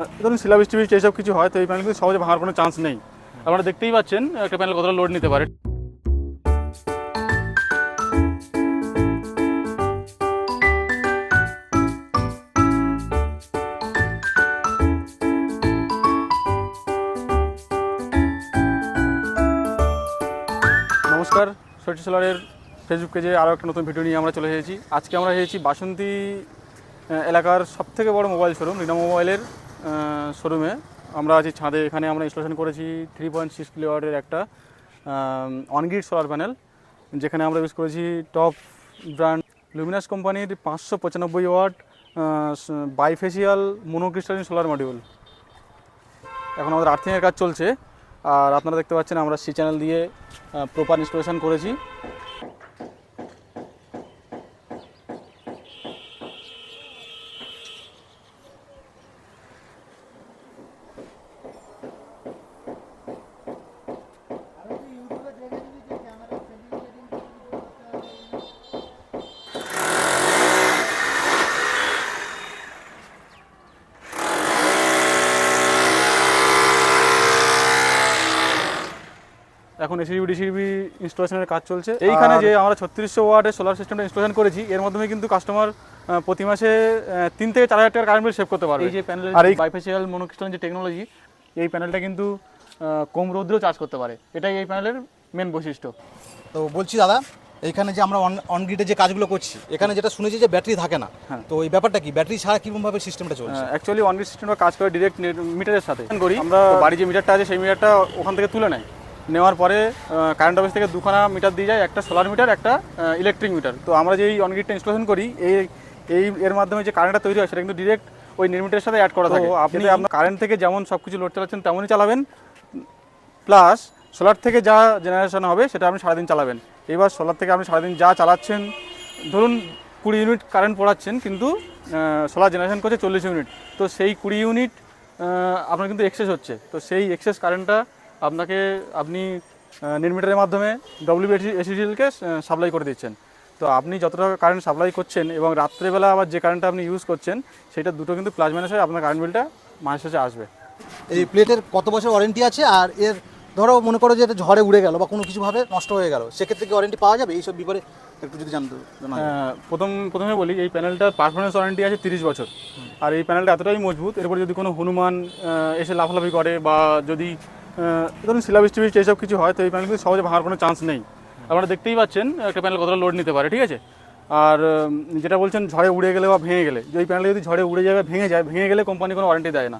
ধরুন শিলাবৃষ্টি বৃষ্টি এইসব কিছু হয়, তো এই প্যানেল কিন্তু সহজে ভাঙার কোনো চান্স নেই। আপনারা দেখতেই পাচ্ছেন একটা প্যানেল কতটা লোড নিতে পারে। নমস্কার, সঠিক সোলারের ফেসবুক পেজে আরও একটা নতুন ভিডিও নিয়ে আমরা চলে এসেছি। আজকে আমরা এসেছি বাসন্তী এলাকার সবথেকে বড় মোবাইল শোরুম রিনা মোবাইলের শোরুমে। আমরা আছি ছাদে। এখানে আমরা ইনস্টলেশন করেছি 3.6 কিলোওয়াটের একটা অনগ্রিড সোলার প্যানেল, যেখানে আমরা ইউজ করেছি টপ ব্র্যান্ড লুমিনাস কোম্পানির 595 ওয়াট বাইফেসিয়াল মোনোক্রিস্টালিন সোলার মডিউল। এখন আমাদের আর্থিংয়ের কাজ চলছে, আর আপনারা দেখতে পাচ্ছেন আমরা সি চ্যানেল দিয়ে প্রপার ইনস্টলেশন করেছি। এখন এসিবি ডিসিবি ইনস্টলেশনের কাজ চলছে। এইখানে যে আমরা 3600 ওয়াটের সোলার সিস্টেমটা ইনস্টলেশন করেছি, এর মাধ্যমে কিন্তু কাস্টমার প্রতি মাসে 3 থেকে 4000 টাকার কারেন্ট বিল সেভ করতে পারবে। এই যে প্যানেলের আর এই বাইফেসিয়াল মোনোক্রিস্টালিন যে টেকনোলজি, এই প্যানেলটা কিন্তু কম রৌদ্রেও চার্জ করতে পারে। এটাই এই প্যানেলের মেন বৈশিষ্ট্য। তো বলছি দাদা, এইখানে যে আমরা অনগ্রিডে যে কাজগুলো করছি, এখানে যেটা শুনেছি যে ব্যাটারি থাকে না, তো এই ব্যাপারটা কি, ব্যাটারি ছাড়া কিভাবে সিস্টেমটা চলছে? অ্যাকচুয়ালি অনগ্রিড সিস্টেমটা কাজ করে ডিরেক্ট মিটারের সাথে করি আমরা। বাড়ি যে মিটারটা আছে সেই মিটারটা ওখান থেকে তুলে নেয়, নেওয়ার পরে কারেন্ট অফিস থেকে দুখানা মিটার দিয়ে যায়, একটা সোলার মিটার, একটা ইলেকট্রিক মিটার। তো আমরা যে এই অনগ্রিডটা ইনস্টলেশন করি, এর মাধ্যমে যে কারেন্টটা তৈরি হয় সেটা কিন্তু ডিরেক্ট ওই নির্মিটারের সাথে অ্যাড করা থাকে। আপনি আপনার কারেন্ট থেকে যেমন সব কিছু লোড চালাচ্ছেন তেমনই চালাবেন, প্লাস সোলার থেকে যা জেনারেশন হবে সেটা আপনি সারাদিন চালাবেন। এবার সোলার থেকে আপনি সারাদিন যা চালাচ্ছেন, ধরুন 20 ইউনিট কারেন্ট পড়াচ্ছেন, কিন্তু সোলার জেনারেশন করছে 40 ইউনিট, তো সেই 20 ইউনিট আপনার কিন্তু এক্সেস হচ্ছে। তো সেই এক্সেস কারেন্টটা আপনি নির্মিটারের মাধ্যমে WBSCCLকে সাপ্লাই করে দিচ্ছেন। তো আপনি যতটা কারেন্ট সাপ্লাই করছেন এবং রাত্রেবেলা আবার যে কারেন্টটা আপনি ইউজ করছেন, সেটা দুটো কিন্তু প্লাস মাইনাস হয়ে আপনার কারেন্ট বিলটা মাসের শেষে আসবে। এই প্লেটের কত বছর ওয়ারেন্টি আছে? আর এর ধরো মনে করো যে এটা ঝড়ে উড়ে গেল বা কোনো কিছুভাবে নষ্ট হয়ে গেল, সেক্ষেত্রে কি ওয়ারেন্টি পাওয়া যাবে? এইসব ব্যাপারে একটু যদি জানতে। প্রথমে বলি, এই প্যানেলটার পারফরমেন্স ওয়ারেন্টি আছে 30 বছর। আর এই প্যানেলটা এতটাই মজবুত, এরপরে যদি কোনো হনুমান এসে লাফালাফি করে বা যদি ধরুন শিলাবৃষ্টি বৃষ্টি এইসব কিছু হয়, তো এই প্যানেল কিন্তু সহজে ভাঙার কোনো চান্স নেই। আপনারা দেখতেই পাচ্ছেন একটা প্যানেল কতটা লোড নিতে পারে, ঠিক আছে। আর যেটা বলছেন ঝড়ে উড়ে গেলে বা ভেঙে গেলে, যে এই প্যানেল যদি ঝড়ে উড়ে যায় বা ভেঙে গেলে কোম্পানি কোনো ওয়ারেন্টি দেয় না।